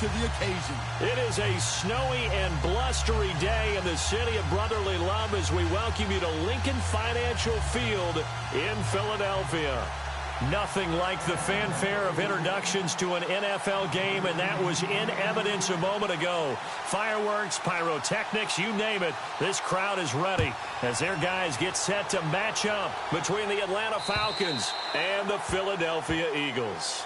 to the occasion. It is a snowy and blustery day in the city of brotherly love as we welcome you to Lincoln Financial Field in Philadelphia. Nothing like the fanfare of introductions to an NFL game, and that was in evidence a moment ago. Fireworks, pyrotechnics, you name it. This crowd is ready as their guys get set to match up between the Atlanta Falcons and the Philadelphia Eagles.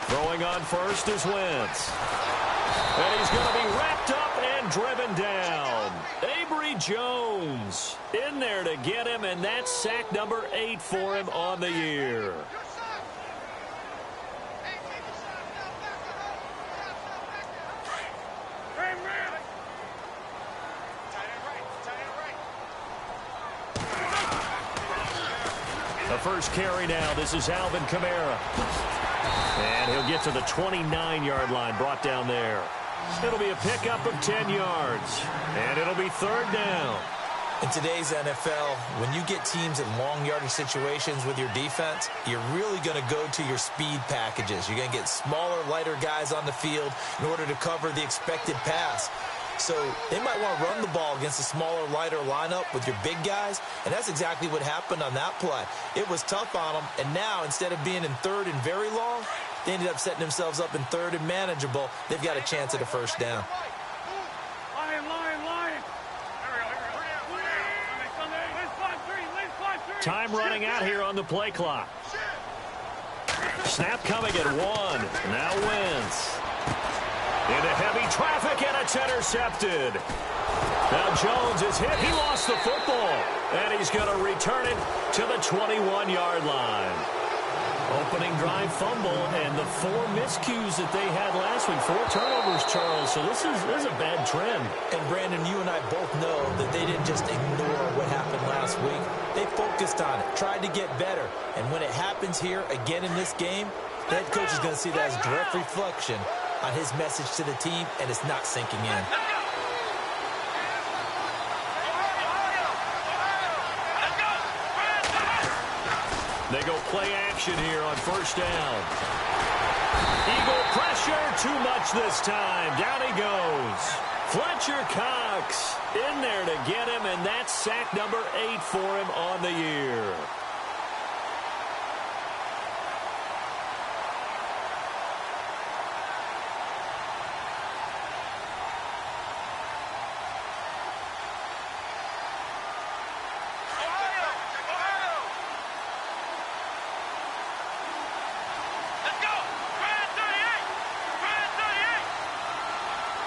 Throwing on first is Wentz. And he's going to be wrapped up and driven down. Avery Jones in there to get him, and that's sack number 8 for him on the year. The first carry now. This is Alvin Kamara. And he'll get to the 29-yard line, brought down there. It'll be a pickup of 10 yards. And it'll be third down. In today's NFL, when you get teams in long yardage situations with your defense, you're really going to go to your speed packages. You're going to get smaller, lighter guys on the field in order to cover the expected pass. So they might want to run the ball against a smaller, lighter lineup with your big guys, and that's exactly what happened on that play. It was tough on them, and now instead of being in third and very long, they ended up setting themselves up in third and manageable. They've got a chance at a first down. Time running out here on the play clock. Snap coming at 1. Now Wentz. Into heavy traffic, and it's intercepted. Now Jones is hit. He lost the football. And he's going to return it to the 21-yard line. Opening drive fumble, and the 4 miscues that they had last week. 4 turnovers, Charles. So this is a bad trend. And Brandon, you and I both know that they didn't just ignore what happened last week. They focused on it, tried to get better. And when it happens here again in this game, the head coach is going to see that as a direct reflection on his message to the team, and it's not sinking in. They go play action here on first down. Eagle pressure, too much this time. Down he goes. Fletcher Cox in there to get him, and that's sack number 8 for him on the year.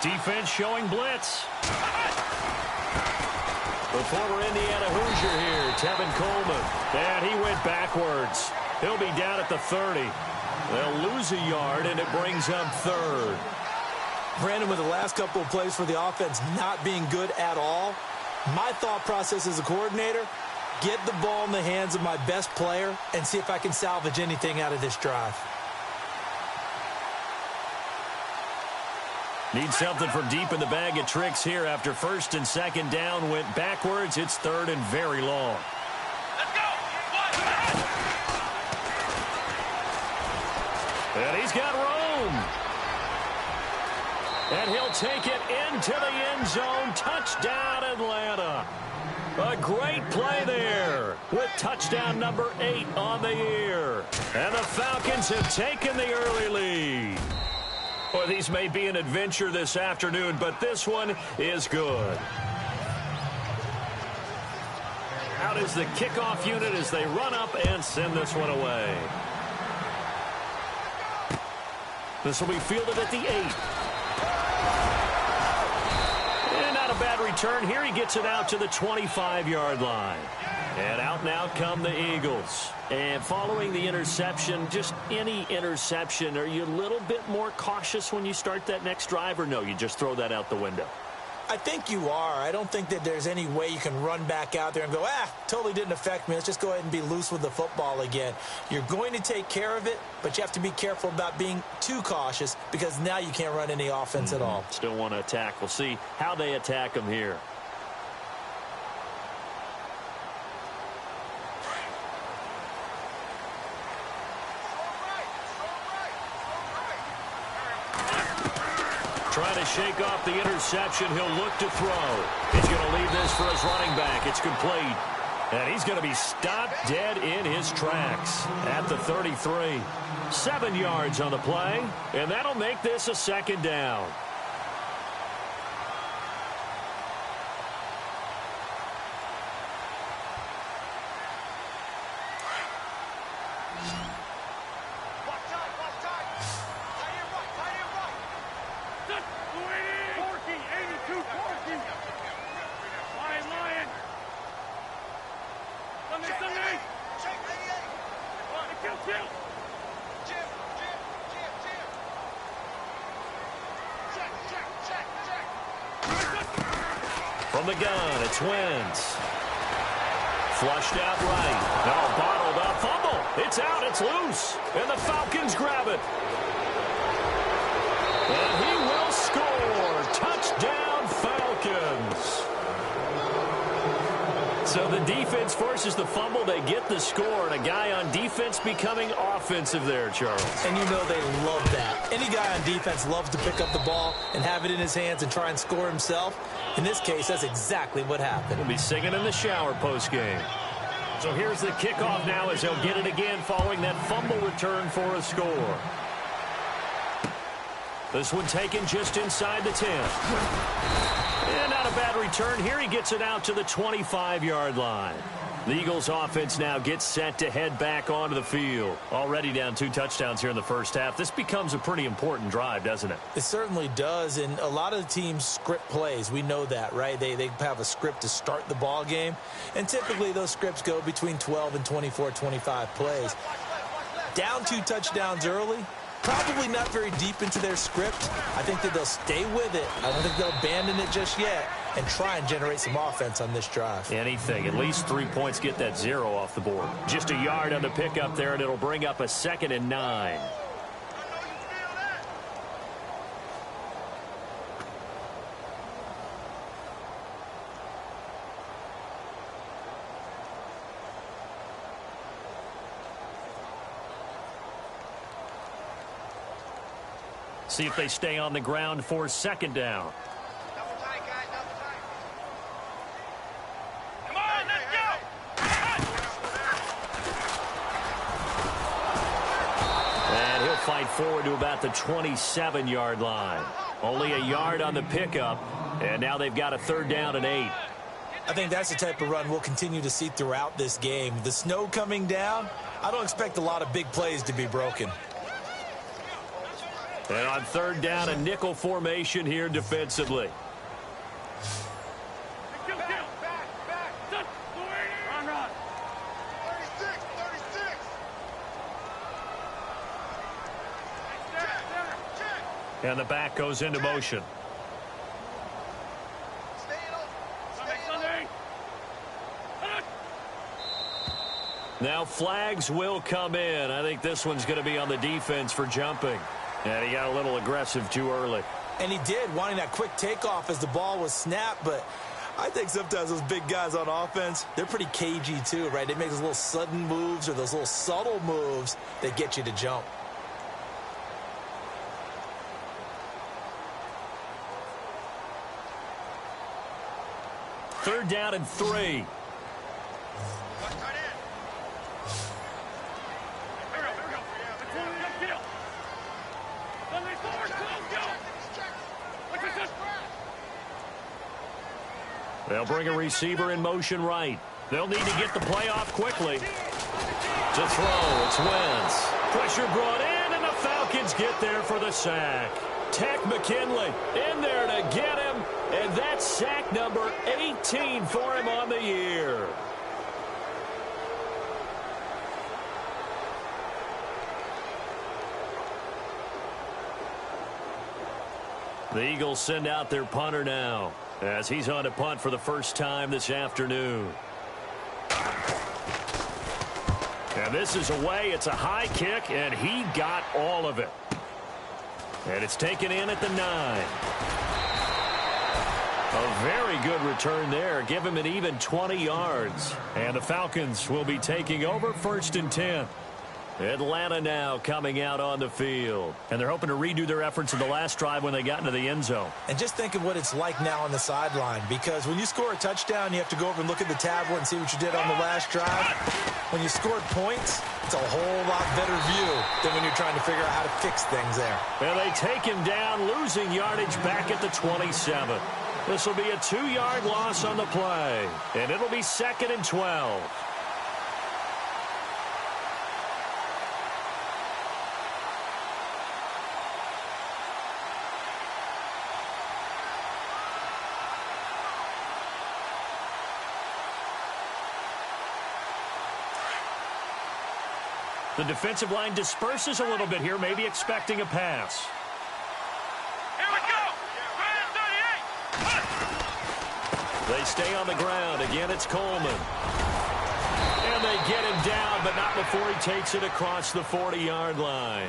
Defense showing blitz. The former Indiana Hoosier here, Tevin Coleman. And he went backwards. He'll be down at the 30. They'll lose a yard, and it brings up third. Brandon, with the last couple of plays for the offense not being good at all, my thought process as a coordinator, get the ball in the hands of my best player and see if I can salvage anything out of this drive. Need something from deep in the bag of tricks here after first and second down went backwards. It's third and very long. Let's go. And he's got room. And he'll take it into the end zone. Touchdown, Atlanta. A great play there with touchdown number 8 on the year. And the Falcons have taken the early lead. Well, these may be an adventure this afternoon, but this one is good. Out is the kickoff unit as they run up and send this one away. This will be fielded at the 8. And out of a bad return here. He gets it out to the 25-yard line. And out now come the Eagles. And following the interception, just any interception, are you a little bit more cautious when you start that next drive, or no, you just throw that out the window? I think you are. I don't think that there's any way you can run back out there and go, totally didn't affect me. Let's just go ahead and be loose with the football again. You're going to take care of it, but you have to be careful about being too cautious because now you can't run any offense at all. Still want to attack. We'll see how they attack them here. Trying to shake off the interception. He'll look to throw. He's going to leave this for his running back. It's complete. And he's going to be stopped dead in his tracks at the 33. 7 yards on the play, and that'll make this a second down. From the gun, it's Wentz. Flushed out right. No, bottled up. Fumble. It's out. It's loose. And the Falcons grab it. And he will score. Touchdown, Falcons. So the defense forces the fumble. They get the score. And a guy on defense becoming offensive there, Charles. And you know they love that. Any guy on defense loves to pick up the ball and have it in his hands and try and score himself. In this case, that's exactly what happened. He'll be singing in the shower post-game. So here's the kickoff now as he'll get it again following that fumble return for a score. This one taken just inside the 10. And not a bad return here. He gets it out to the 25-yard line. The Eagles offense now gets set to head back onto the field. Already down 2 touchdowns here in the first half. This becomes a pretty important drive, doesn't it? It certainly does, and a lot of the teams script plays. We know that, right? They have a script to start the ball game, and typically those scripts go between 12 and 24, 25 plays. Down 2 touchdowns early, probably not very deep into their script. I think that they'll stay with it. I don't think they'll abandon it just yet and try and generate some offense on this drive. Anything. At least 3 points get that 0 off the board. Just a yard on the pickup there, and it'll bring up a 2nd and 9. See if they stay on the ground for 2nd down. Fight forward to about the 27-yard line. Only a yard on the pickup, and now they've got a 3rd down and 8. I think that's the type of run we'll continue to see throughout this game. The snow coming down, I don't expect a lot of big plays to be broken. And on 3rd down, a nickel formation here defensively. And the back goes into motion. Now flags will come in. I think this one's going to be on the defense for jumping. And he got a little aggressive too early. And he did, wanting that quick takeoff as the ball was snapped. But I think sometimes those big guys on offense, they're pretty cagey too, right? They make those little sudden moves or those little subtle moves that get you to jump. Third down and 3. They'll bring a receiver in motion right. They'll need to get the play off quickly. To throw, it's Wentz. Pressure brought in, and the Falcons get there for the sack. Tech McKinley in there to get him, and that's sack number 18 for him on the year. The Eagles send out their punter now as he's on to punt for the first time this afternoon. And this is away. It's a high kick, and he got all of it. And it's taken in at the 9. A very good return there. Give him an even 20 yards. And the Falcons will be taking over 1st and 10. Atlanta now coming out on the field. And they're hoping to redo their efforts in the last drive when they got into the end zone. And just think of what it's like now on the sideline, because when you score a touchdown, you have to go over and look at the tablet and see what you did on the last drive. When you scored points, it's a whole lot better view than when you're trying to figure out how to fix things there. And they take him down, losing yardage back at the 27. This will be a 2-yard loss on the play, and it'll be 2nd and 12. The defensive line disperses a little bit here, maybe expecting a pass. Here we go! 38! They stay on the ground. Again, it's Coleman. And they get him down, but not before he takes it across the 40-yard line.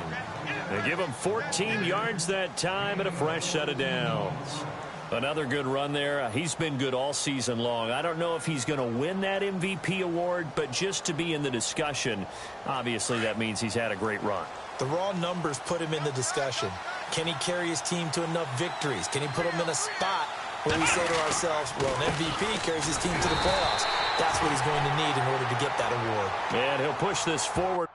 They give him 14 yards that time and a fresh set of downs. Another good run there. He's been good all season long. I don't know if he's going to win that MVP award, but just to be in the discussion, obviously that means he's had a great run. The raw numbers put him in the discussion. Can he carry his team to enough victories? Can he put them in a spot where we say to ourselves, well, an MVP carries his team to the playoffs. That's what he's going to need in order to get that award. And he'll push this forward.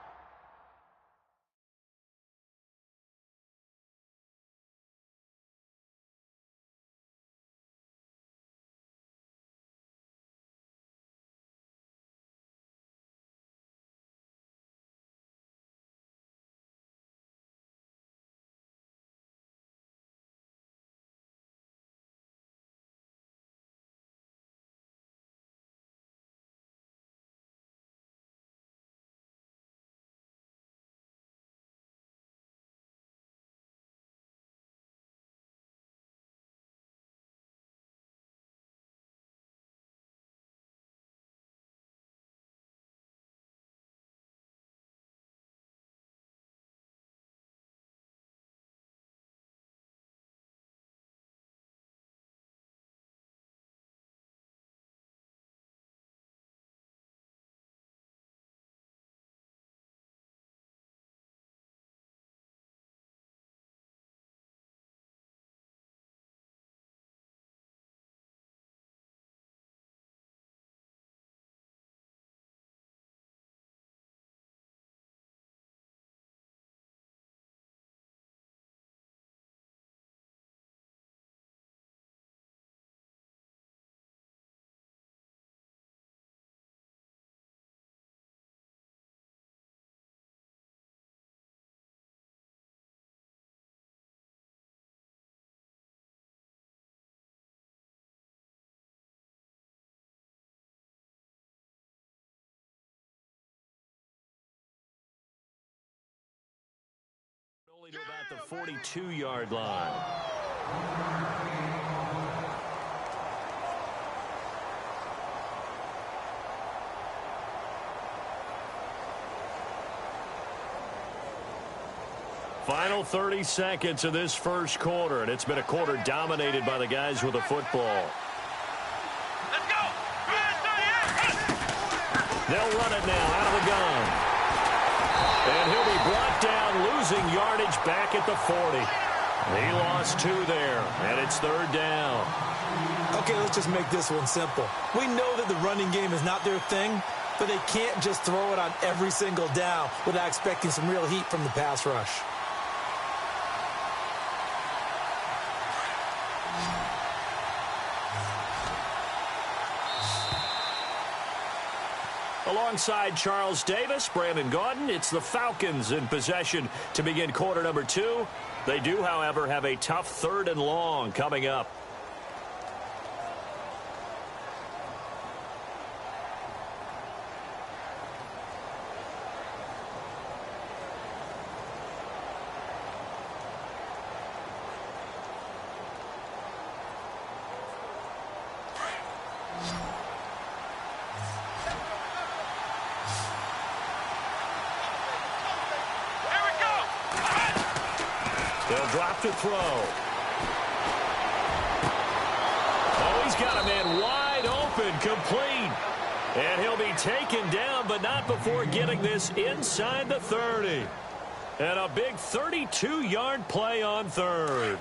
Only to about the 42-yard line. Final 30 seconds of this first quarter, and it's been a quarter dominated by the guys with the football. Let's go! They'll run it now out of the gun. And he'll be brought down, losing yardage back at the 40. He lost 2 there, and it's 3rd down. Okay, let's just make this one simple. We know that the running game is not their thing, but they can't just throw it on every single down without expecting some real heat from the pass rush. Alongside Charles Davis, Brandon Gaudin, it's the Falcons in possession to begin quarter number 2. They do, however, have a tough 3rd and long coming up. They'll drop to throw. Oh, he's got a man wide open, complete. And he'll be taken down, but not before getting this inside the 30. And a big 32-yard play on 3rd.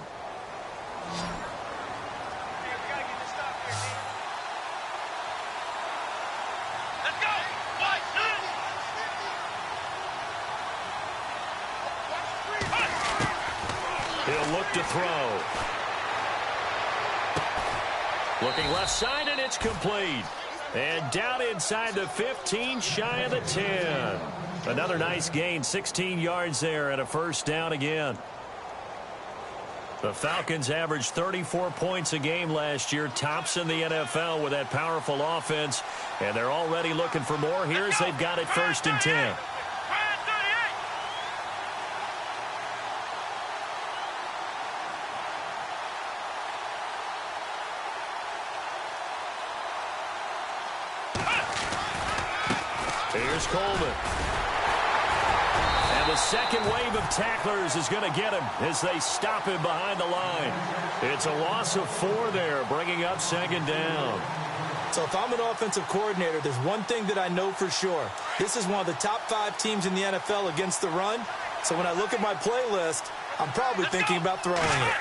He'll look to throw. Looking left side, and it's complete. And down inside the 15, shy of the 10. Another nice gain, 16 yards there, and a 1st down again. The Falcons averaged 34 points a game last year, tops in the NFL with that powerful offense. And they're already looking for more here as they've got it 1st and 10. Here's Coleman. And the second wave of tacklers is going to get him as they stop him behind the line. It's a loss of 4 there, bringing up 2nd down. So if I'm an offensive coordinator, there's one thing that I know for sure. This is one of the top 5 teams in the NFL against the run. So when I look at my playlist, I'm probably thinking about throwing it.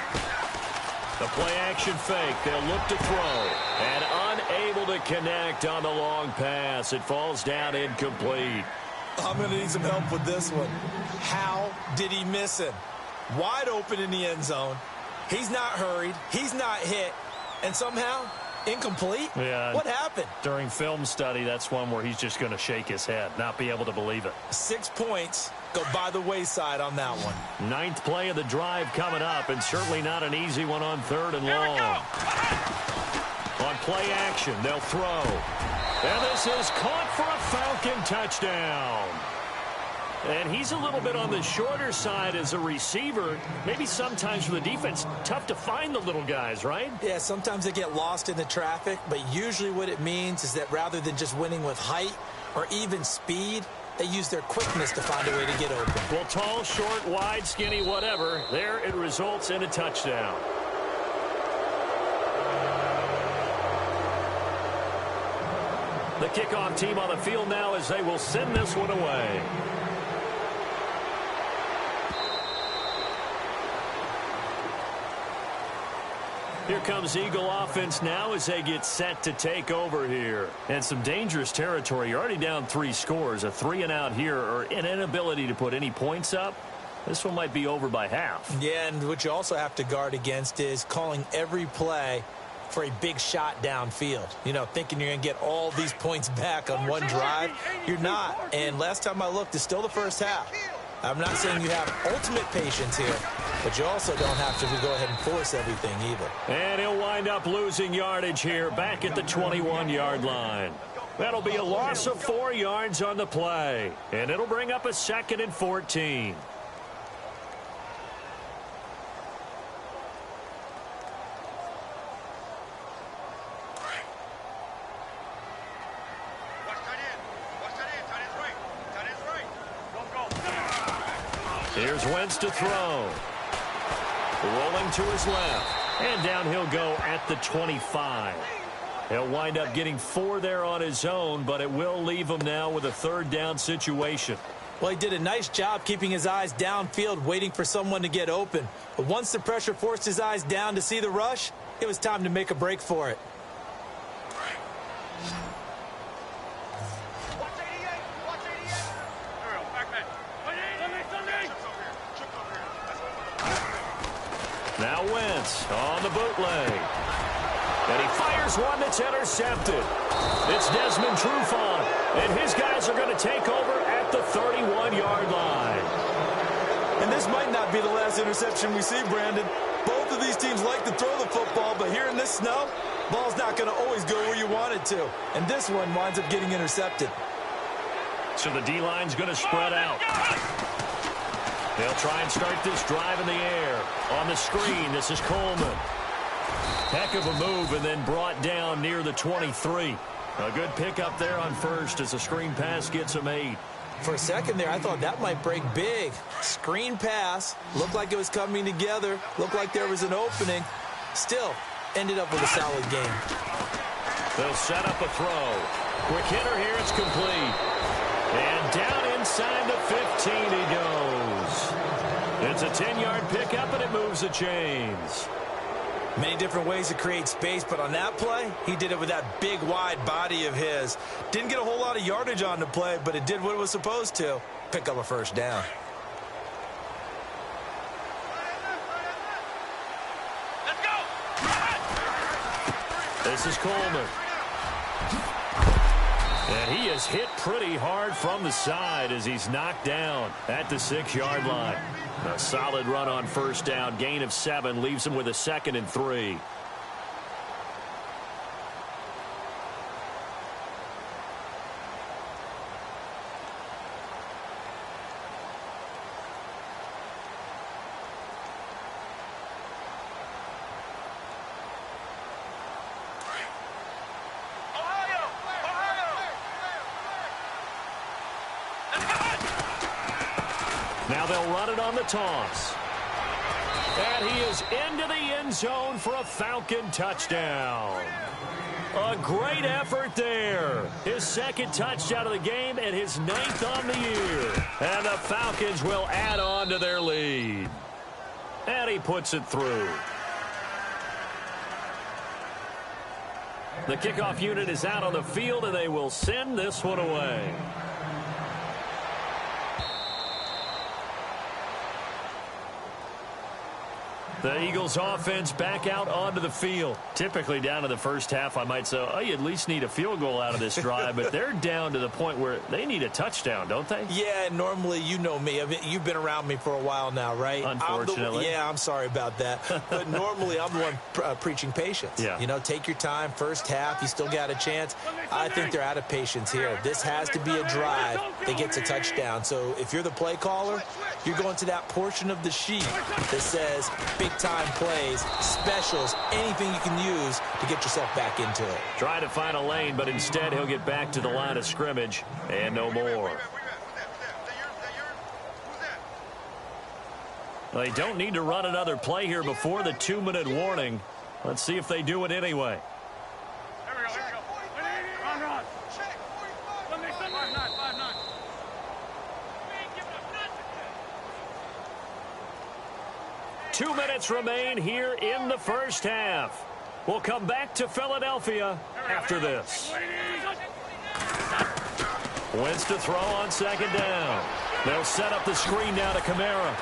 The play-action fake. They'll look to throw. And unable to connect on the long pass. It falls down incomplete. I'm going to need some help with this one. How did he miss him? Wide open in the end zone. He's not hurried. He's not hit. And somehow, incomplete? Yeah. What happened? During film study, that's one where he's just going to shake his head, not be able to believe it. 6 points go by the wayside on that one. 9th play of the drive coming up, and certainly not an easy one on 3rd and long. On play action, they'll throw. And this is caught for a Falcon touchdown. And he's a little bit on the shorter side as a receiver. Maybe sometimes for the defense, tough to find the little guys, right? Yeah, sometimes they get lost in the traffic, but usually what it means is that rather than just winning with height or even speed, they use their quickness to find a way to get open. Well, tall, short, wide, skinny, whatever, there it results in a touchdown. The kickoff team on the field now as they will send this one away. Here comes Eagle offense now as they get set to take over here. And some dangerous territory. You're already down 3 scores. A 3-and-out here or an inability to put any points up. This one might be over by half. Yeah, and what you also have to guard against is calling every play for a big shot downfield. You know, thinking you're going to get all these points back on one drive. You're not. And last time I looked, it's still the first half. I'm not saying you have ultimate patience here, but you also don't have to go ahead and force everything either. And he'll wind up losing yardage here back at the 21-yard line. That'll be a loss of 4 yards on the play, and it'll bring up a 2nd and 14. Here's Wentz to throw. Rolling to his left. And down he'll go at the 25. He'll wind up getting 4 there on his own, but it will leave him now with a 3rd down situation. Well, he did a nice job keeping his eyes downfield, waiting for someone to get open. But once the pressure forced his eyes down to see the rush, it was time to make a break for it. Now Wentz on the bootleg. And he fires one that's intercepted. It's Desmond Trufant, and his guys are going to take over at the 31-yard line. And this might not be the last interception we see, Brandon. Both of these teams like to throw the football, but here in this snow, ball's not going to always go where you want it to. And this one winds up getting intercepted. So the D-line's going to spread out. They'll try and start this drive in the air. On the screen, this is Coleman. Heck of a move, and then brought down near the 23. A good pickup there on first as the screen pass gets him 8. For a second there, I thought that might break big. Screen pass. Looked like it was coming together. Looked like there was an opening. Still, ended up with a solid game. They'll set up a throw. Quick hitter here, it's complete. And down inside the 15 he goes. It's a 10-yard pickup, and it moves the chains. Many different ways to create space, but on that play, he did it with that big, wide body of his. Didn't get a whole lot of yardage on the play, but it did what it was supposed to. Pick up a first down. Let's go. This is Coleman. And he is hit pretty hard from the side as he's knocked down at the 6-yard line. A solid run on first down. Gain of 7 leaves him with a 2nd and 3. Now they'll run it on the toss. And he is into the end zone for a Falcon touchdown. A great effort there. His 2nd touchdown of the game and his 9th on the year. And the Falcons will add on to their lead. And he puts it through. The kickoff unit is out on the field, and they will send this one away. The Eagles offense back out onto the field. Typically down to the first half, I might say, oh, you at least need a field goal out of this drive. But they're down to the point where they need a touchdown, don't they? Yeah, normally, you know me. I mean, you've been around me for a while now, right? Unfortunately. I'm sorry about that. But normally, I'm the one preaching patience. Yeah. You know, take your time. First half, you still got a chance. I think they're out of patience here. This has to be a drive that gets a touchdown. So if you're the play caller, you're going to that portion of the sheet that says big-time plays, specials, anything you can use to get yourself back into it. Trying to find a lane, but instead he'll get back to the line of scrimmage and no more. They don't need to run another play here before the 2-minute warning. Let's see if they do it anyway. Here we go. Run. Check. 5-9. 2 minutes remain here in the first half. We'll come back to Philadelphia after this. Wentz to throw on 2nd down. They'll set up the screen now to Kamara.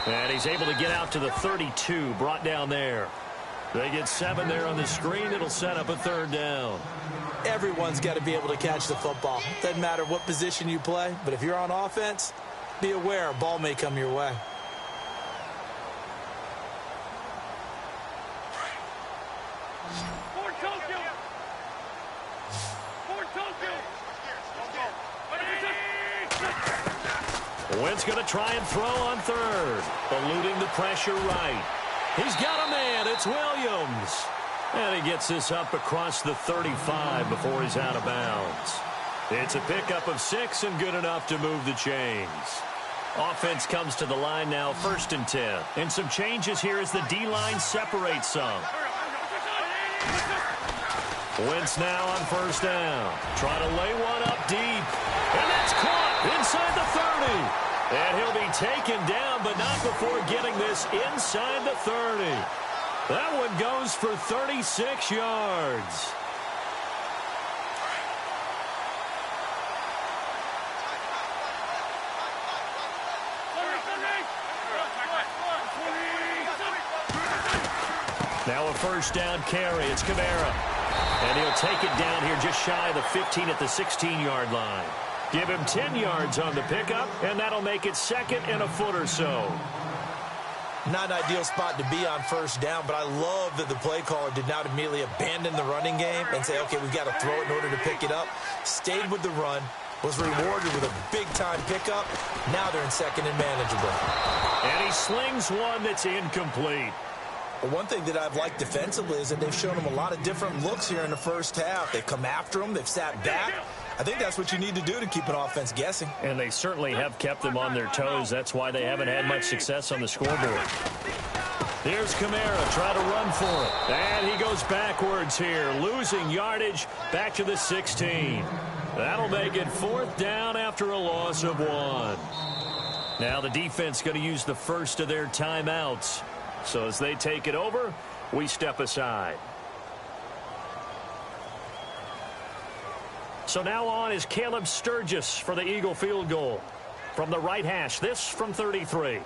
And he's able to get out to the 32, brought down there. They get 7 there on the screen. It'll set up a 3rd down. Everyone's got to be able to catch the football. Doesn't matter what position you play, but if you're on offense, be aware a ball may come your way. Wentz going to try and throw on 3rd. Eluding the pressure right. He's got a man. It's Williams. And he gets this up across the 35 before he's out of bounds. It's a pickup of 6 and good enough to move the chains. Offense comes to the line now, 1st and 10. And some changes here as the D-line separates some. Wentz now on 1st down. Trying to lay one up deep. And that's caught inside the 30. And he'll be taken down, but not before getting this inside the 30. That one goes for 36 yards. Now a 1st down carry. It's Kamara. And he'll take it down here just shy of the 15 at the 16-yard line. Give him 10 yards on the pickup, and that'll make it 2nd and a foot or so. Not an ideal spot to be on first down, but I love that the play caller did not immediately abandon the running game and say, okay, we've got to throw it in order to pick it up. Stayed with the run, was rewarded with a big-time pickup. Now they're in second and manageable. And he slings one that's incomplete. Well, one thing that I've liked defensively is that they've shown him a lot of different looks here in the first half. They've come after him. They've sat back. I think that's what you need to do to keep an offense guessing. And they certainly have kept them on their toes. That's why they haven't had much success on the scoreboard. Here's Kamara, try to run for it. And he goes backwards here, losing yardage back to the 16. That'll make it 4th down after a loss of 1. Now the defense going to use the first of their timeouts. So as they take it over, we step aside. So now on is Caleb Sturgis for the Eagle field goal. From the right hash, this from 33.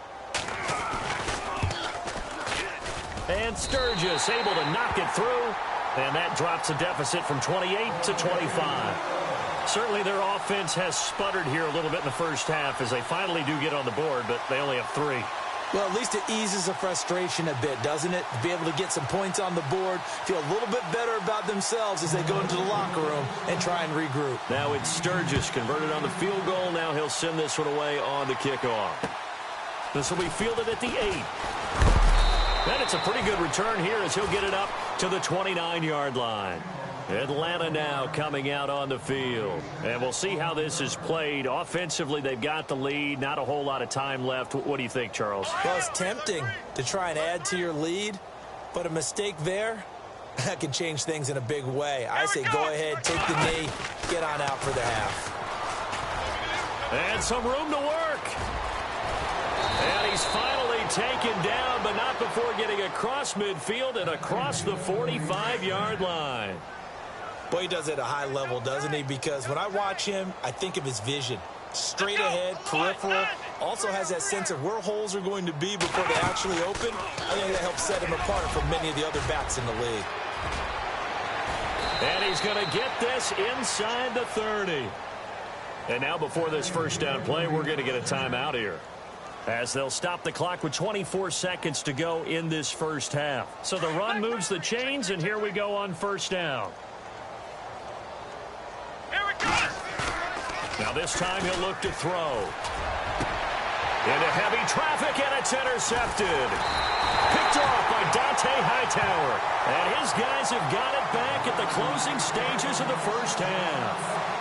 And Sturgis able to knock it through. And that drops a deficit from 28 to 25. Certainly their offense has sputtered here a little bit in the first half as they finally do get on the board, but they only have 3. Well, at least it eases the frustration a bit, doesn't it? To be able to get some points on the board, feel a little bit better about themselves as they go into the locker room and try and regroup. Now it's Sturgis converted on the field goal. Now he'll send this one away on the kickoff. This will be fielded at the 8. Then it's a pretty good return here as he'll get it up to the 29-yard line. Atlanta now coming out on the field. And we'll see how this is played. Offensively, they've got the lead. Not a whole lot of time left. What do you think, Charles? Well, it's tempting to try and add to your lead, but a mistake there, that can change things in a big way. I say go ahead, take the knee, get on out for the half. And some room to work. And he's finally taken down, but not before getting across midfield and across the 45-yard line. Boy, he does it at a high level, doesn't he? Because when I watch him, I think of his vision. Straight ahead, peripheral. Also has that sense of where holes are going to be before they actually open. I think that helps set him apart from many of the other backs in the league. And he's going to get this inside the 30. And now before this first down play, we're going to get a timeout here, as they'll stop the clock with 24 seconds to go in this first half. So the run moves the chains, and here we go on first down. Now this time he'll look to throw. Into heavy traffic, and it's intercepted. Picked off by Dante Hightower. And his guys have got it back at the closing stages of the first half.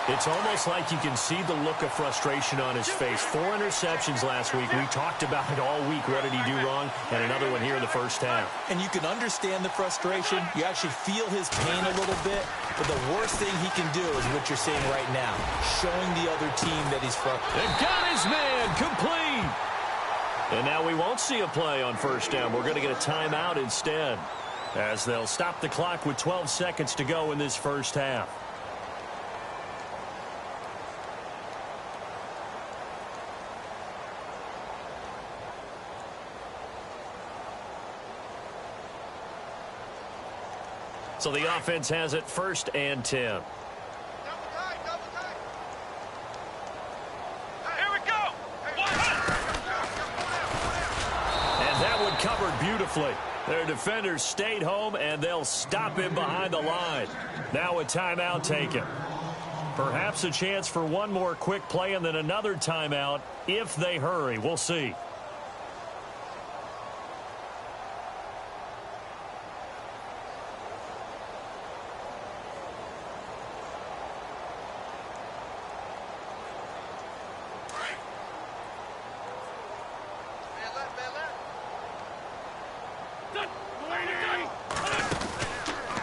It's almost like you can see the look of frustration on his face. 4 interceptions last week. We talked about it all week. What did he do wrong? And another one here in the first half. And you can understand the frustration. You actually feel his pain a little bit. But the worst thing he can do is what you're seeing right now, showing the other team that he's frustrated. And got his man complete. And now we won't see a play on first down. We're going to get a timeout instead, as they'll stop the clock with 12 seconds to go in this first half. So the offense has it 1st and 10. Here we go. And that one covered beautifully. Their defenders stayed home, and they'll stop him behind the line. Now a timeout taken. Perhaps a chance for one more quick play and then another timeout if they hurry. We'll see.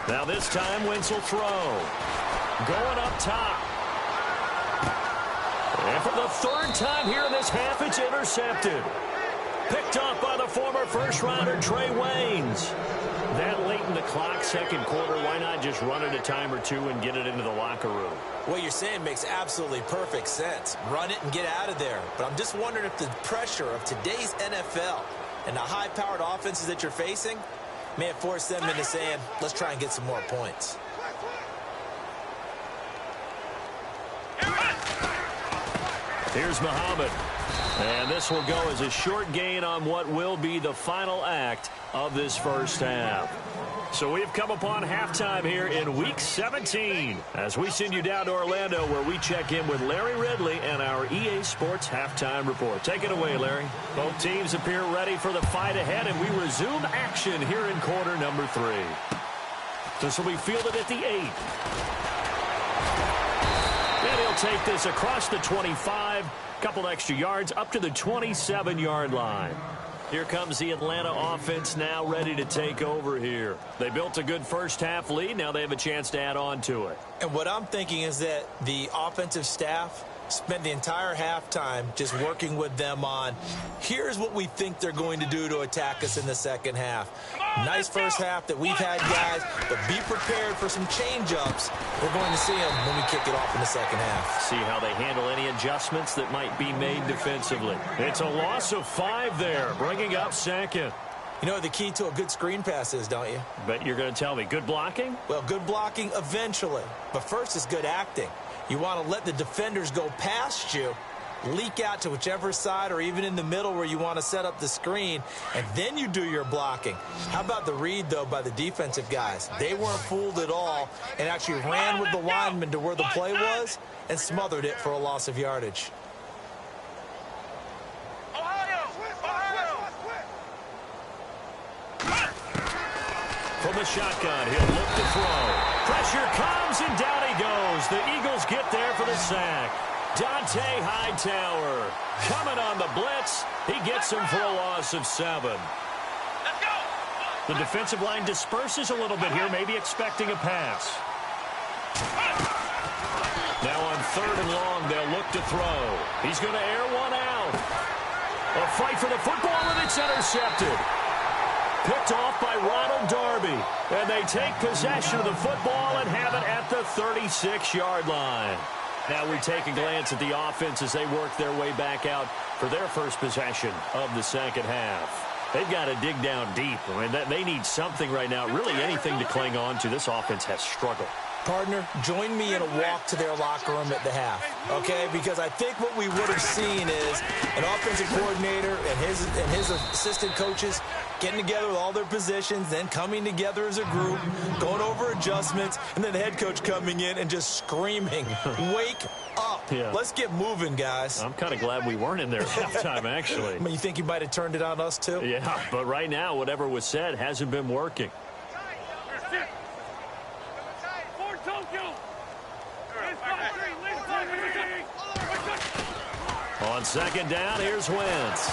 Now this time, Wentz will throw. Going up top. And for the 3rd time here in this half, it's intercepted. Picked off by the former first-rounder Trey Waynes. That late in the clock, second quarter, why not just run it a time or two and get it into the locker room? What you're saying makes absolutely perfect sense. Run it and get out of there. But I'm just wondering if the pressure of today's NFL and the high-powered offenses that you're facing may have forced them into saying, let's try and get some more points. Here's Muhammad. And this will go as a short gain on what will be the final act of this first half. So we've come upon halftime here in Week 17 as we send you down to Orlando where we check in with Larry Ridley and our EA Sports Halftime Report. Take it away, Larry. Both teams appear ready for the fight ahead, and we resume action here in quarter number 3. This will be fielded at the 8. And he'll take this across the 25, couple extra yards up to the 27-yard line. Here comes the Atlanta offense now ready to take over here. They built a good first-half lead. Now they have a chance to add on to it. And what I'm thinking is that the offensive staff spent the entire halftime just working with them on, here's what we think they're going to do to attack us in the second half. Nice first half that we've had, guys, but be prepared for some change-ups. We're going to see them when we kick it off in the second half. See how they handle any adjustments that might be made defensively. It's a loss of 5 there, bringing up second. You know what the key to a good screen pass is, don't you? Bet you're going to tell me. Good blocking? Well, good blocking eventually. But first is good acting. You want to let the defenders go past you, leak out to whichever side or even in the middle where you want to set up the screen, and then you do your blocking. How about the read, though, by the defensive guys? They weren't fooled at all and actually ran with the lineman to where the play was and smothered it for a loss of yardage. From the shotgun, he'll look to throw. Pressure comes, and down he goes. The Eagles get there for the sack. Dante Hightower coming on the blitz. He gets him for a loss of 7. Let's go. The defensive line disperses a little bit here, maybe expecting a pass. Now on 3rd and long, they'll look to throw. He's going to air one out. A fight for the football, and it's intercepted. Picked off by Ronald Darby. And they take possession of the football and have it at the 36-yard line. Now we take a glance at the offense as they work their way back out for their first possession of the second half. They've got to dig down deep. I mean, they need something right now, really anything to cling on to. This offense has struggled. Partner, join me in a walk to their locker room at the half, okay? Because I think what we would have seen is an offensive coordinator and his assistant coaches getting together with all their positions, then coming together as a group, going over adjustments, and then the head coach coming in and just screaming, wake up. Yeah. Let's get moving, guys. I'm kind of glad we weren't in there at halftime, actually. I mean, you think he might have turned it on us, too? Yeah, but right now, whatever was said hasn't been working. On second down, here's Wentz.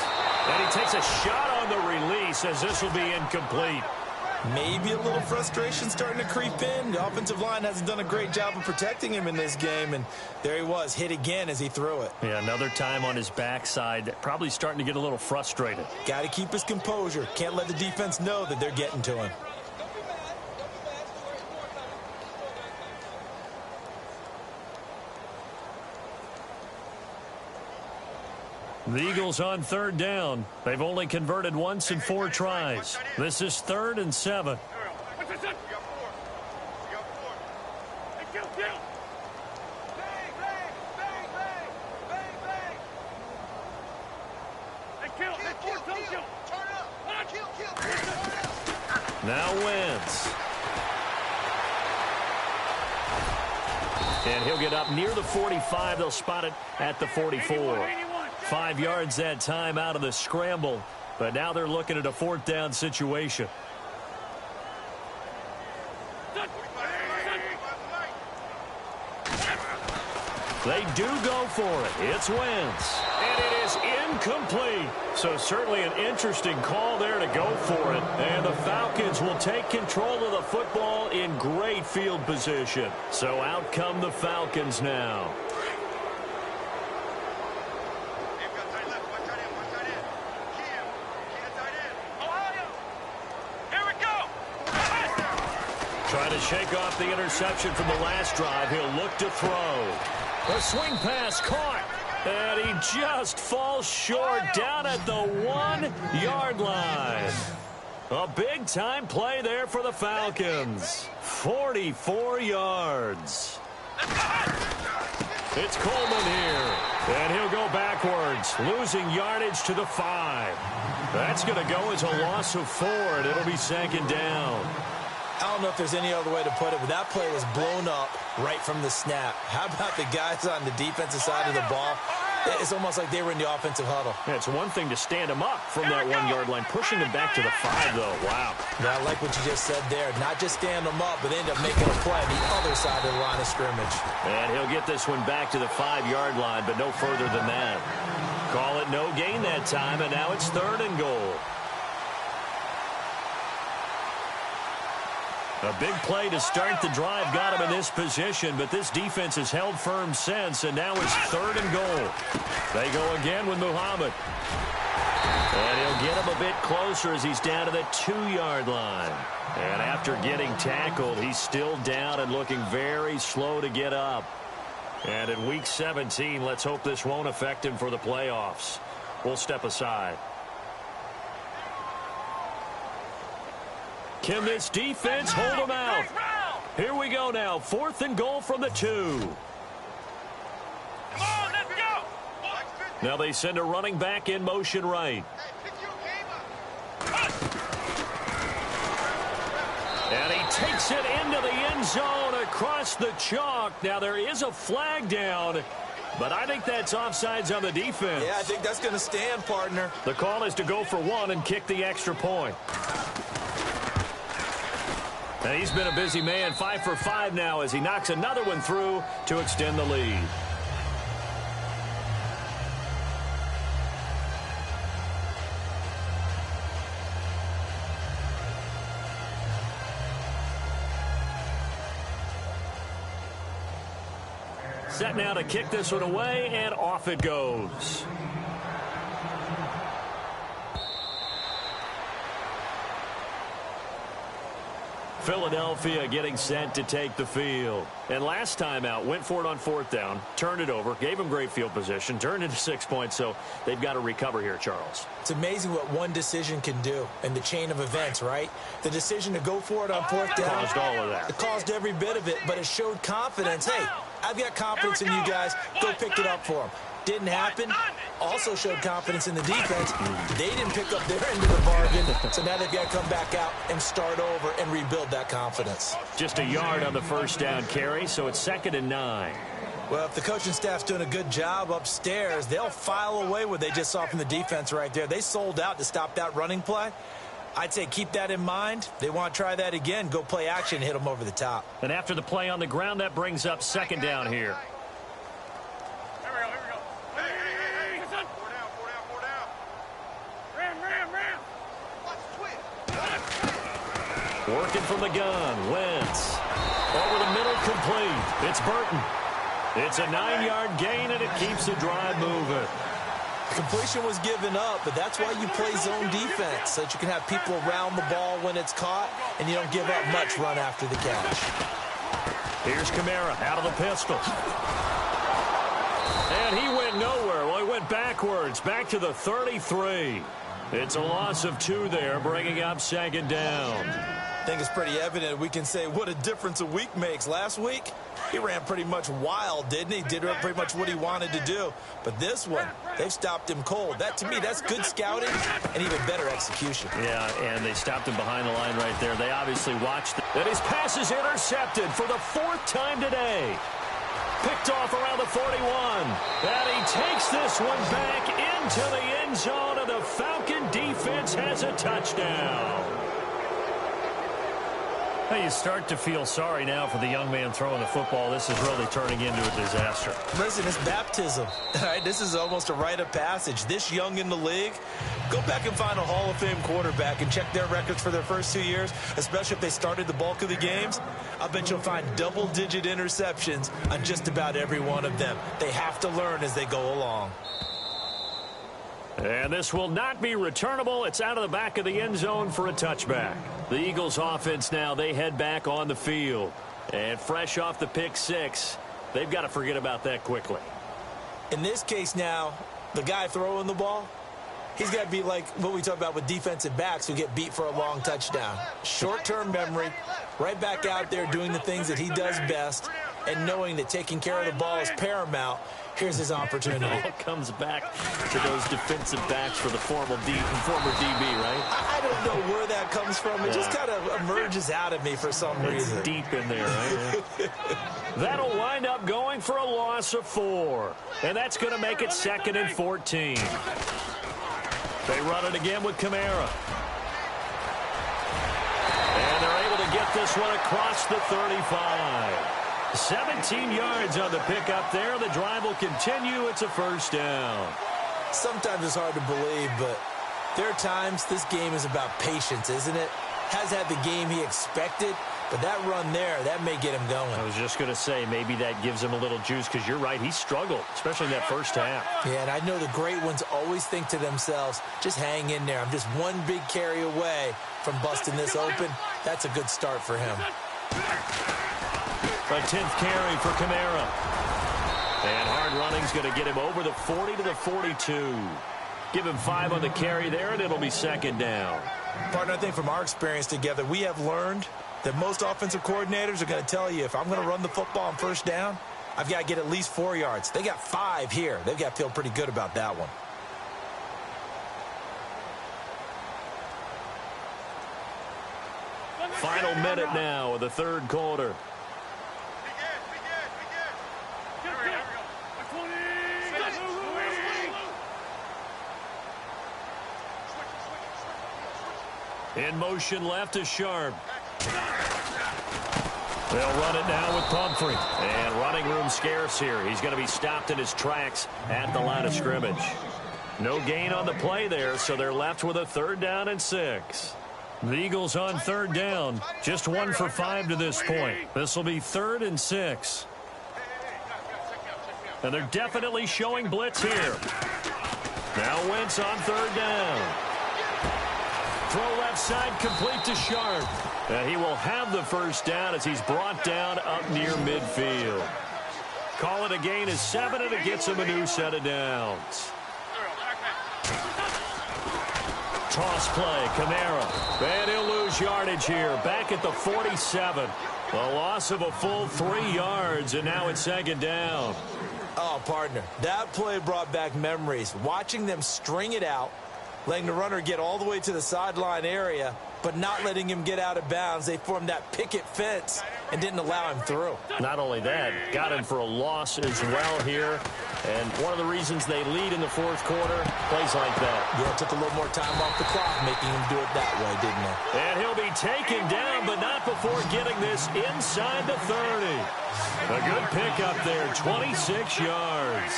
And he takes a shot on the release as this will be incomplete. Maybe a little frustration starting to creep in. The offensive line hasn't done a great job of protecting him in this game, and there he was, hit again as he threw it. Yeah, another time on his backside, probably starting to get a little frustrated. Got to keep his composure. Can't let the defense know that they're getting to him. The Eagles on 3rd down. They've only converted once in 4 tries. This is 3rd and 7. Now Wentz. And he'll get up near the 45. They'll spot it at the 44. 5 yards that time out of the scramble, but now they're looking at a 4th down situation. They do go for it. It's Wentz, and it is incomplete. So certainly an interesting call there to go for it, and the Falcons will take control of the football in great field position. So out come the Falcons now. Trying to shake off the interception from the last drive. He'll look to throw. A swing pass caught. And he just falls short down at the 1-yard line. A big-time play there for the Falcons. 44 yards. It's Coleman here. And he'll go losing yardage to the 5. That's going to go as a loss of 4, and it'll be second down. I don't know if there's any other way to put it, but that play was blown up right from the snap. How about the guys on the defensive side of the ball? It's almost like they were in the offensive huddle. Yeah, it's one thing to stand them up from that 1-yard line. Pushing them back to the 5, though. Wow. Yeah, I like what you just said there. Not just stand them up, but end up making a play on the other side of the line of scrimmage. And he'll get this one back to the 5-yard line, but no further than that. Call it no gain that time, and now it's 3rd and goal. A big play to start the drive got him in this position, but this defense has held firm since, and now it's 3rd and goal. They go again with Muhammad. And he'll get him a bit closer as he's down to the 2-yard line. And after getting tackled, he's still down and looking very slow to get up. And in Week 17, let's hope this won't affect him for the playoffs. We'll step aside. Can this defense hold them out? Here we go now. 4th and goal from the 2. Come on, let's go. Now they send a running back in motion right. And he takes it into the end zone across the chalk. Now there is a flag down, but I think that's offsides on the defense. Yeah, I think that's going to stand, partner. The call is to go for 1 and kick the extra point. And he's been a busy man, 5 for 5 now as he knocks another one through to extend the lead. Set now to kick this one away, and off it goes. Philadelphia getting set to take the field. And last time out, went for it on 4th down, turned it over, gave them great field position, turned into 6 points, so they've got to recover here, Charles. It's amazing what one decision can do in the chain of events, right? The decision to go for it on 4th down. Caused all of that. It caused every bit of it, but it showed confidence. Hey, I've got confidence in you guys. Go pick it up for them. Didn't happen. Also showed confidence in the defense. They didn't pick up their end of the bargain, so now they've got to come back out and start over and rebuild that confidence. Just a yard on the 1st down carry, so it's 2nd and 9. Well, if the coaching staff's doing a good job upstairs, they'll file away what they just saw from the defense right there. They sold out to stop that running play. I'd say keep that in mind. They want to try that again. Go play action, hit them over the top. And after the play on the ground, that brings up 2nd down here. Working from the gun, Wentz. Over the middle, complete. It's Burton. It's a 9-yard gain, and it keeps the drive moving. Completion was given up, but that's why you play zone defense, so that you can have people around the ball when it's caught, and you don't give up much run after the catch. Here's Kamara out of the pistol. And he went nowhere. Well, he went backwards, back to the 33. It's a loss of 2 there, bringing up 2nd down. I think it's pretty evident we can say what a difference a week makes. Last week, he ran pretty much wild, didn't he? Did pretty much what he wanted to do. But this one, they've stopped him cold. That, to me, that's good scouting and even better execution. Yeah, and they stopped him behind the line right there. They obviously watched it. And his pass is intercepted for the 4th time today. Picked off around the 41. And he takes this one back into the end zone, and the Falcon defense has a touchdown. Hey, you start to feel sorry now for the young man throwing the football. This is really turning into a disaster. Listen, it's baptism. All right, this is almost a rite of passage. This young in the league, go back and find a Hall of Fame quarterback and check their records for their first 2 years, especially if they started the bulk of the games. I bet you'll find double-digit interceptions on just about every one of them. They have to learn as they go along. And this will not be returnable. It's out of the back of the end zone for a touchback. The Eagles offense now, they head back on the field. And fresh off the pick 6, they've got to forget about that quickly. In this case now, the guy throwing the ball, he's got to be like what we talk about with defensive backs who get beat for a long touchdown. Short-term memory, right back out there doing the things that he does best, and knowing that taking care of the ball is paramount, here's his opportunity. It all comes back to those defensive backs for the former DB, right? I don't know where that comes from. It just kind of emerges out of me for some reason. It's deep in there, right? That'll wind up going for a loss of 4. And that's going to make it 2nd and 14. They run it again with Kamara. And they're able to get this one across the 35. 17 yards on the pickup there. The drive will continue. It's a first down. Sometimes it's hard to believe, but there are times this game is about patience, isn't it? Has had the game he expected, but that run there, that may get him going. I was just going to say, maybe that gives him a little juice, because you're right, he struggled, especially in that first half. Yeah, and I know the great ones always think to themselves, just hang in there. I'm just one big carry away from busting this open. That's a good start for him. A 10th carry for Kamara. And hard running's going to get him over the 40 to the 42. Give him 5 on the carry there, and it'll be 2nd down. Partner, I think from our experience together, we have learned that most offensive coordinators are going to tell you, if I'm going to run the football on first down, I've got to get at least 4 yards. They got 5 here. They've got to feel pretty good about that one. Final minute now of the third quarter. In motion left is Sharp. They'll run it now with Pumphrey. And running room scarce here. He's going to be stopped in his tracks at the line of scrimmage. No gain on the play there, so they're left with a 3rd down and 6. The Eagles on 3rd down. Just 1 for 5 to this point. This will be 3rd and 6. And they're definitely showing blitz here. Now Wentz on 3rd down. Throw left side complete to Sharp. And he will have the first down as he's brought down up near midfield. Call it a gain of 7, and it gets him a new set of downs. Toss play, Kamara. And he'll lose yardage here. Back at the 47. A loss of a full 3 yards, and now it's 2nd down. Oh, partner, that play brought back memories. Watching them string it out, letting the runner get all the way to the sideline area, but not letting him get out of bounds. They formed that picket fence and didn't allow him through. Not only that, got him for a loss as well here. And one of the reasons they lead in the 4th quarter, plays like that. Yeah, it took a little more time off the clock, making him do it that way, didn't it? And he'll be taken down, but not before getting this inside the 30. A good pickup there, 26 yards.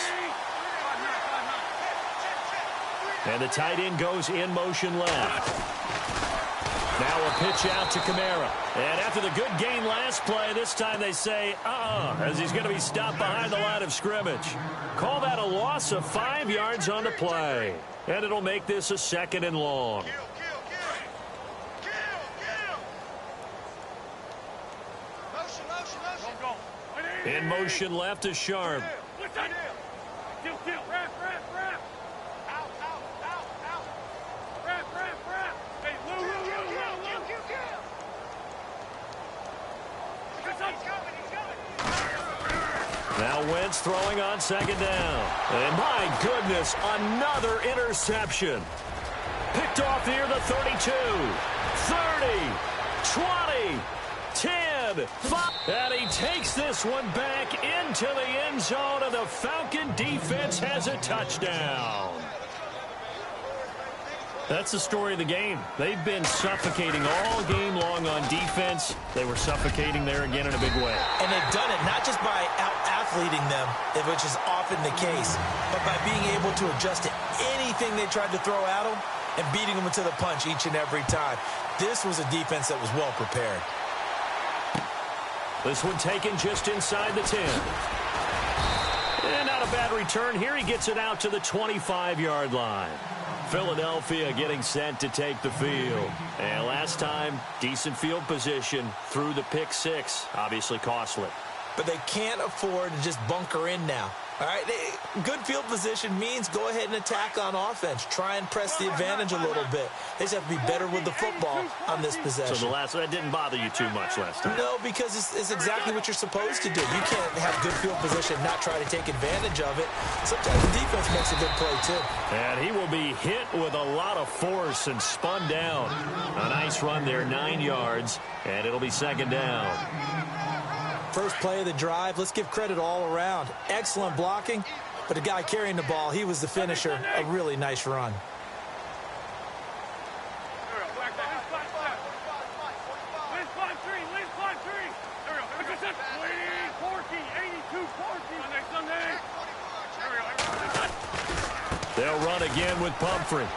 And the tight end goes in motion left. Now a pitch out to Kamara. And after the good gain last play, this time they say, as he's going to be stopped behind the line of scrimmage. Call that a loss of 5 yards on the play. And it'll make this a 2nd and long. In motion left is Sharp. Now Wentz throwing on 2nd down. And my goodness, another interception. Picked off near the 32, 30, 20, 10, 5. And he takes this one back into the end zone, and the Falcon defense has a touchdown. That's the story of the game. They've been suffocating all game long on defense. They were suffocating there again in a big way. And they've done it not just by out-athleting them, which is often the case, but by being able to adjust to anything they tried to throw at them and beating them to the punch each and every time. This was a defense that was well prepared. This one taken just inside the 10. And not a bad return here. He gets it out to the 25-yard line. Philadelphia getting set to take the field. And last time, decent field position through the pick 6. Obviously costly. But they can't afford to just bunker in now. All right, good field position means go ahead and attack on offense. Try and press the advantage a little bit. They just have to be better with the football on this possession. So that didn't bother you too much last time? No, because it's exactly what you're supposed to do. You can't have good field position and not try to take advantage of it. Sometimes the defense makes a good play, too. And he will be hit with a lot of force and spun down. A nice run there, 9 yards, and it'll be second down. First play of the drive, let's give credit all around. Excellent blocking, but the guy carrying the ball, he was the finisher. A really nice run. They'll run again with Pumphrey.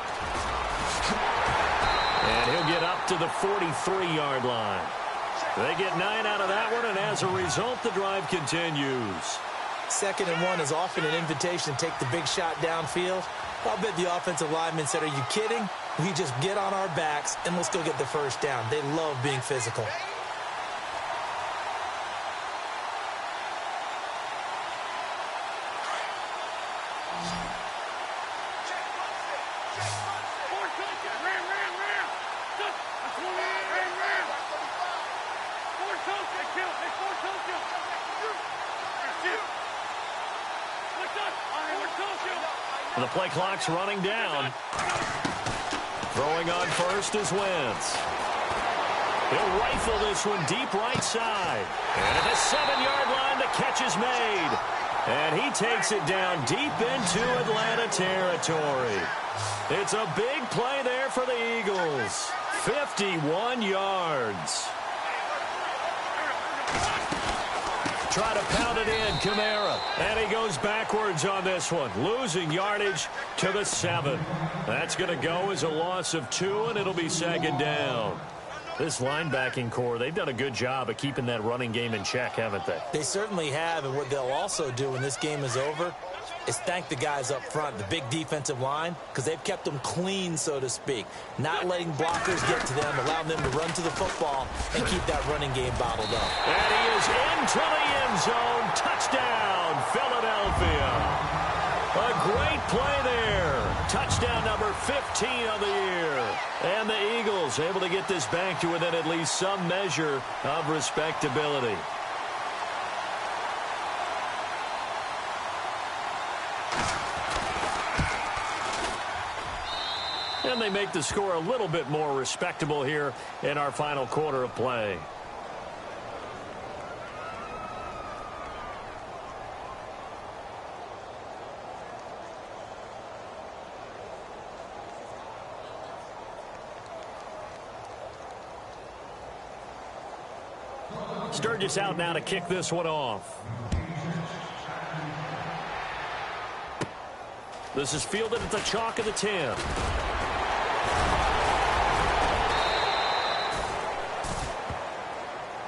And he'll get up to the 43-yard line. They get 9 out of that one, and as a result, the drive continues. 2nd and 1 is often an invitation to take the big shot downfield. I'll bet the offensive lineman said, are you kidding? We just get on our backs, and let's go get the first down. They love being physical. The play clock's running down. Throwing on first is Wentz. He'll rifle this one deep right side. And at the 7-yard line, the catch is made. And he takes it down deep into Atlanta territory. It's a big play there for the Eagles. 51 yards. Try to pound it in, Kamara. And he goes backwards on this one, losing yardage to the 7. That's going to go as a loss of 2, and it'll be second down. This linebacking core, they've done a good job of keeping that running game in check, haven't they? They certainly have, and what they'll also do when this game is over is thank the guys up front, the big defensive line, because they've kept them clean, so to speak. Not letting blockers get to them, allowing them to run to the football and keep that running game bottled up. And he is into the end zone. Touchdown, Philadelphia. A great play there. Touchdown number 15 of the year. And the Eagles able to get this back to within at least some measure of respectability. And they make the score a little bit more respectable here in our final quarter of play. Sturgis out now to kick this one off. This is fielded at the chalk of the 10.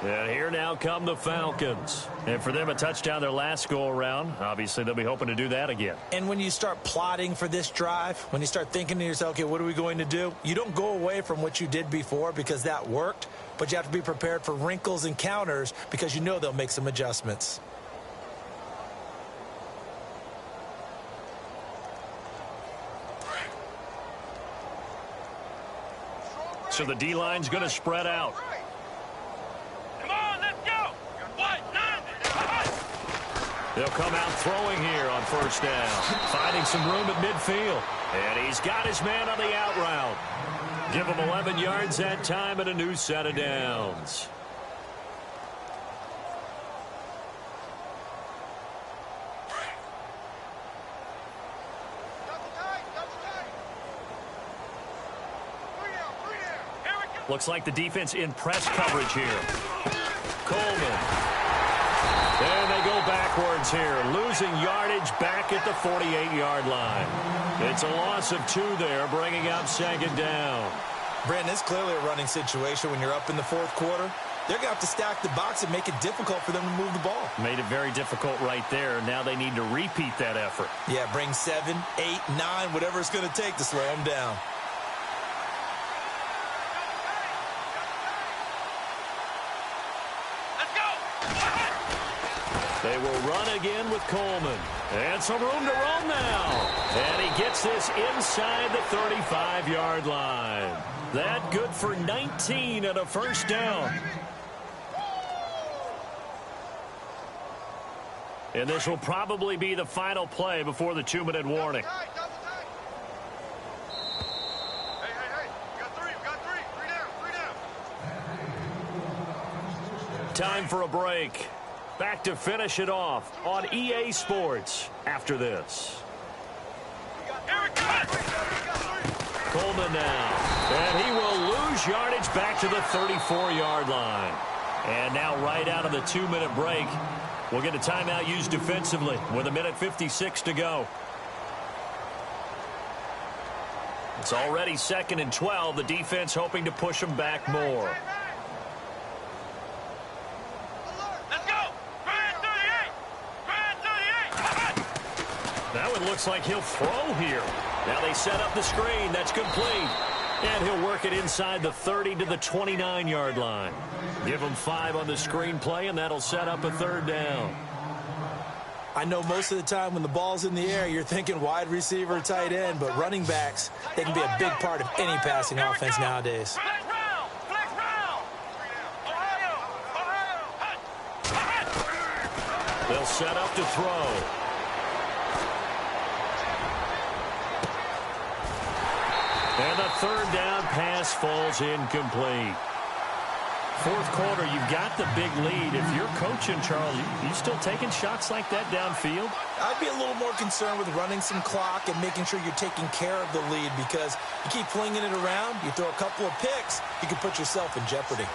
And here now come the Falcons. And for them, a touchdown their last go-around. Obviously, they'll be hoping to do that again. And when you start plotting for this drive, when you start thinking to yourself, okay, what are we going to do? You don't go away from what you did before because that worked, but you have to be prepared for wrinkles and counters because you know they'll make some adjustments. So the D-line's going to spread out. They'll come out throwing here on first down. Finding some room at midfield. And he's got his man on the out route. Give him 11 yards that time and a new set of downs. Looks like the defense in press coverage here. Coleman. And they go backwards here, losing yardage back at the 48-yard line. It's a loss of 2 there, bringing up second down. Brandon, it's clearly a running situation when you're up in the fourth quarter. They're going to have to stack the box and make it difficult for them to move the ball. Made it very difficult right there. Now they need to repeat that effort. Yeah, bring 7, 8, 9, whatever it's going to take to slow them down. They will run again with Coleman. And some room to roam now. And he gets this inside the 35-yard line. That good for 19 and a first down. And this will probably be the final play before the 2-minute warning. Hey, we got three down. Time for a break. Back to finish it off on EA Sports after this. Coleman now. And he will lose yardage back to the 34-yard line. And now right out of the 2-minute break, we'll get a timeout used defensively with 1:56 to go. It's already 2nd and 12. The defense hoping to push them back more. Let's go! Brad 38! Brad 38! Now it looks like he'll throw here. Now they set up the screen. That's complete. And he'll work it inside the 30 to the 29-yard line. Give him 5 on the screen play, and that'll set up a 3rd down. I know most of the time when the ball's in the air, you're thinking wide receiver, tight end, but running backs, they can be a big part of any passing offense nowadays. They'll set up to throw. And the 3rd down pass falls incomplete. 4th quarter, you've got the big lead. If you're coaching, Charles, you still taking shots like that downfield? I'd be a little more concerned with running some clock and making sure you're taking care of the lead, because you keep flinging it around, you throw a couple of picks, you can put yourself in jeopardy.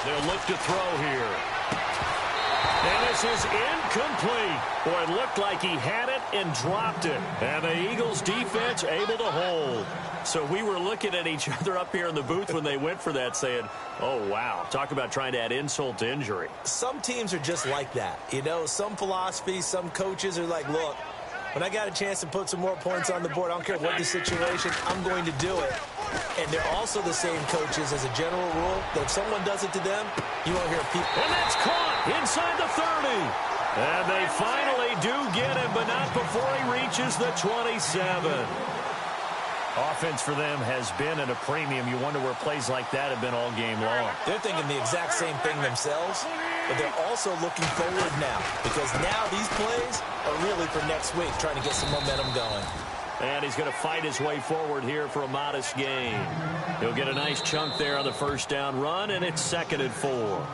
They'll look to throw here. And this is incomplete. Boy, it looked like he had it and dropped it. And the Eagles defense able to hold. So we were looking at each other up here in the booth when they went for that, saying, oh, wow. Talk about trying to add insult to injury. Some teams are just like that. You know, some philosophies, some coaches are like, look, when I got a chance to put some more points on the board, I don't care what the situation, I'm going to do it. And they're also the same coaches as a general rule that if someone does it to them, you won't hear people. And that's caught inside the 30. And they finally do get him, but not before he reaches the 27. Offense for them has been at a premium. You wonder where plays like that have been all game long. They're thinking the exact same thing themselves, but they're also looking forward now, because now these plays are really for next week, trying to get some momentum going. And he's going to fight his way forward here for a modest gain. He'll get a nice chunk there on the 1st down run, and it's 2nd and 4.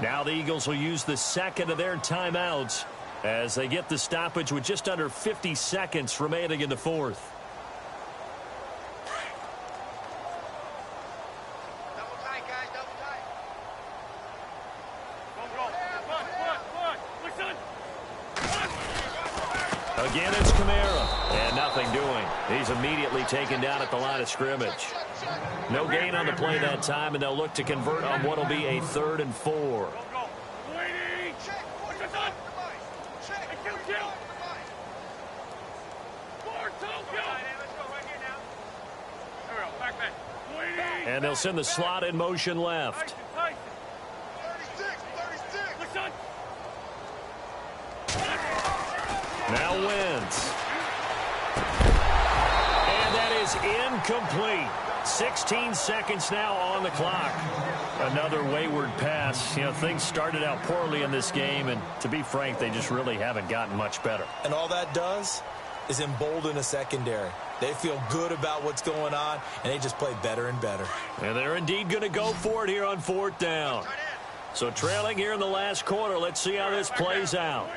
Now the Eagles will use the 2nd of their timeouts as they get the stoppage with just under 50 seconds remaining in the 4th. Double tight, guys, double tight. Again, it's Kamara. And nothing doing. He's immediately taken down at the line of scrimmage. No gain on the play that time, and they'll look to convert on what will be a 3rd and 4. And they'll send the slot in motion left. Now Wentz. And that is incomplete. 16 seconds now on the clock. Another wayward pass. You know, things started out poorly in this game, and to be frank, they just really haven't gotten much better. And all that does is embolden a secondary. They feel good about what's going on, and they just play better and better. And they're indeed going to go for it here on 4th down. So trailing here in the last quarter, let's see how this plays out.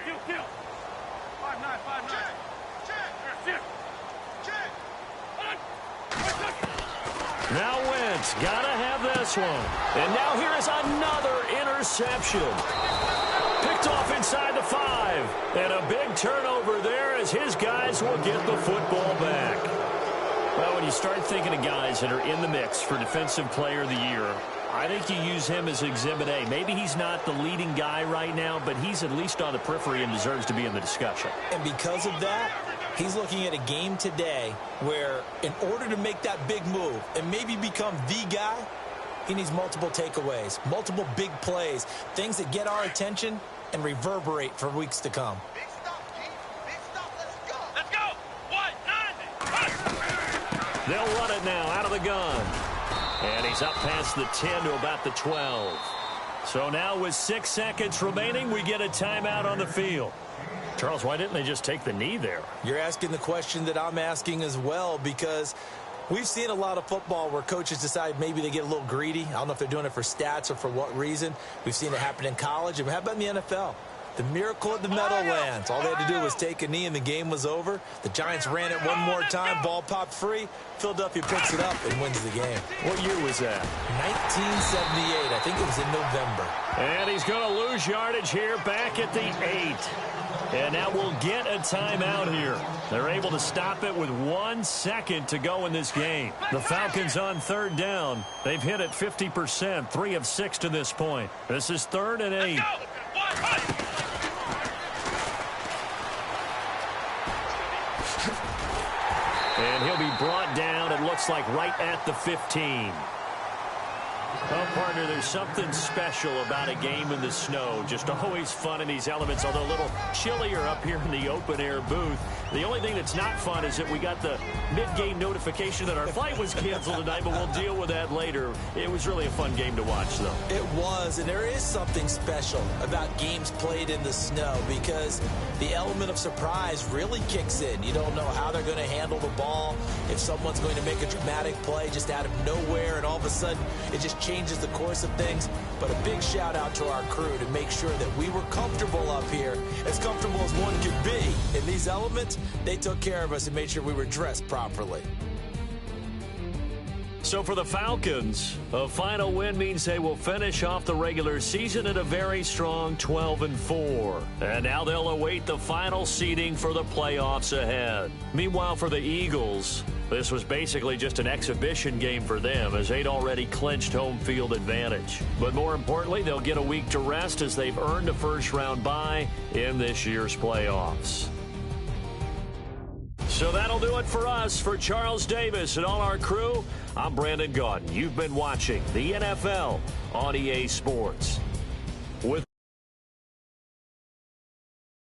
Now Wentz, gotta have this one. And now here is another interception. Picked off inside the 5. And a big turnover there as his guys will get the football back. Well, when you start thinking of guys that are in the mix for Defensive Player of the Year, I think you use him as Exhibit A. Maybe he's not the leading guy right now, but he's at least on the periphery and deserves to be in the discussion. And because of that, he's looking at a game today where in order to make that big move and maybe become the guy, He needs multiple takeaways, multiple big plays, things that get our attention and reverberate for weeks to come. Big stop, Keith. Big stop. Let's go. Let's go. 190. They'll run it now out of the gun. And he's up past the 10 to about the 12. So now with 6 seconds remaining, we get a timeout on the field. Charles, why didn't they just take the knee there? You're asking the question that I'm asking as well, because we've seen a lot of football where coaches decide maybe they get a little greedy. I don't know if they're doing it for stats or for what reason. We've seen it happen in college. And how about in the NFL? The miracle at the Meadowlands. All they had to do was take a knee and the game was over. The Giants ran it one more time. Ball popped free. Philadelphia picks it up and wins the game. What year was that? 1978. I think it was in November. And he's going to lose yardage here back at the 8. And now we'll get a timeout here. They're able to stop it with 1 second to go in this game. The Falcons on 3rd down. They've hit it 50%, 3 of 6 to this point. This is 3rd and 8. And he'll be brought down, it looks like, right at the 15. Well, partner, there's something special about a game in the snow. Just always fun in these elements, although a little chillier up here in the open-air booth. The only thing that's not fun is that we got the mid-game notification that our flight was canceled tonight, but we'll deal with that later. It was really a fun game to watch, though. It was, and there is something special about games played in the snow because the element of surprise really kicks in. You don't know how they're going to handle the ball, if someone's going to make a dramatic play just out of nowhere, and all of a sudden it just changes the course of things. But a big shout out to our crew to make sure that we were comfortable up here, as comfortable as one could be. In these elements, they took care of us and made sure we were dressed properly. So for the Falcons, a final win means they will finish off the regular season at a very strong 12-4. And now they'll await the final seeding for the playoffs ahead. Meanwhile, for the Eagles, this was basically just an exhibition game for them as they'd already clinched home field advantage. But more importantly, they'll get a week to rest as they've earned a first-round bye in this year's playoffs. So that'll do it for us. For Charles Davis and all our crew, I'm Brandon Gaudin. You've been watching the NFL on EA Sports.